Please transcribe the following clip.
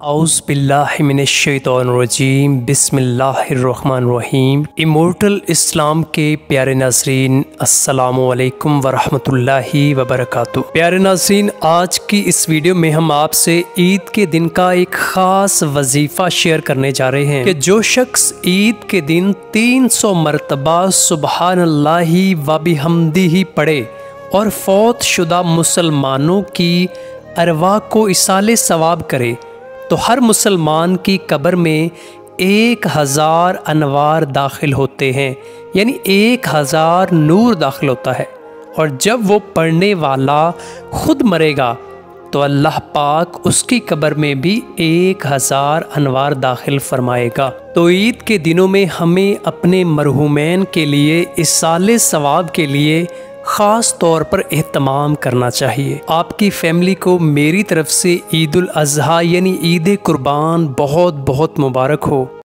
औज़ बिल्लाहि मिनश्शैतानिर्रजीम बिस्मिल्लाहिर्रहमानिर्रहीम। इमोर्टल इस्लाम के प्यारे नाज़रीन, अस्सलामु अलैकुम वरहमतुल्लाहि वबरकातुहू। प्यारे नाज़रीन, आज की इस वीडियो में हम आपसे ईद के दिन का एक ख़ास वजीफ़ा शेयर करने जा रहे हैं कि जो शख्स ईद के दिन 300 मरतबा सुबहानल्लाहि व बिहम्दिही पढ़े और फौत शुदा मुसलमानों की अरवा को इसाले सवाब करे तो हर मुसलमान की कब्र में 1000 अनवार दाखिल होते हैं, यानी 1000 नूर दाखिल होता है। और जब वो पढ़ने वाला खुद मरेगा तो अल्लाह पाक उसकी कब्र में भी 1000 अनवार दाखिल फरमाएगा। तो ईद के दिनों में हमें अपने मरहूमैन के लिए इसाले सवाब के लिए ख़ास तौर पर एहतमाम करना चाहिए। आपकी फैमिली को मेरी तरफ से ईद उल अज़हा यानी ईद कुर्बान बहुत बहुत मुबारक हो।